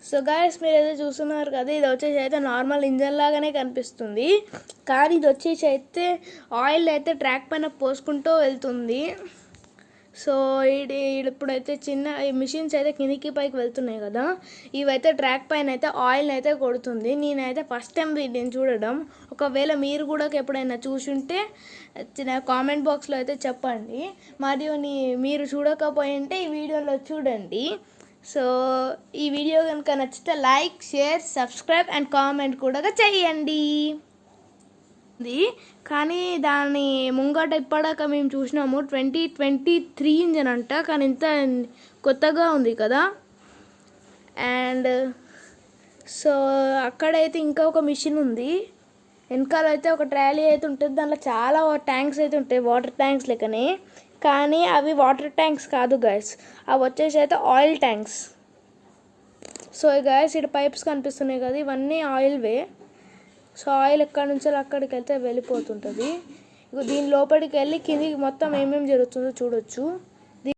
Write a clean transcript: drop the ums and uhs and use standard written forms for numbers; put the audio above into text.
So guys మీరైతే చూస్తున్నారు కదా, ఇది వచ్చేసి అయితే నార్మల్ ఇంజన్ లాగానే కనిపిస్తుంది, కానీ ఇది వచ్చేసి అయితే ఆయిల్ అయితే ట్రాక్ పైన పోసుకుంటూ వెళ్తుంది. సో ఇది ఇప్పుడైతే చిన్న మిషన్స్ అయితే కిందికి పైకి వెళ్తున్నాయి కదా, ఇవైతే ట్రాక్ పైన అయితే ఆయిల్ అయితే కొడుతుంది. నేనైతే ఫస్ట్ టైం వీటిని చూడడం. ఒకవేళ మీరు కూడా ఎప్పుడైనా చూసుంటే కామెంట్ బాక్స్లో అయితే చెప్పండి. మరియు మీరు చూడకపోయింటే ఈ వీడియోలో చూడండి. సో ఈ వీడియో కనుక నచ్చితే like, share, subscribe and comment కూడా చేయండి. కానీ దాని ముంగట ఇప్పటిదాకా మేము చూసినాము 2023 ఇంజన్ అంట, కానీ ఇంత కొత్తగా ఉంది కదా. అండ్ సో అక్కడైతే ఇంకా ఒక మిషన్ ఉంది, వెనకాల అయితే ఒక ట్రాలీ అయితే ఉంటుంది, దాంట్లో చాలా ట్యాంక్స్ అయితే ఉంటాయి, వాటర్ ట్యాంక్స్ లెక్కనే. కానీ అవి వాటర్ ట్యాంక్స్ కాదు గైస్, అవి వచ్చేసి అయితే ఆయిల్ ట్యాంక్స్. సో గైస్ ఇక్కడ పైప్స్ కనిపిస్తున్నాయి కదా, ఇవన్నీ ఆయిల్వే. సో ఆయిల్ ఎక్కడి నుంచో అక్కడికి వెళ్తే వెళ్ళిపోతుంటుంది. దీని లోపలికి వెళ్ళి కిందికి మొత్తం ఏమేమి జరుగుతుందో చూడొచ్చు.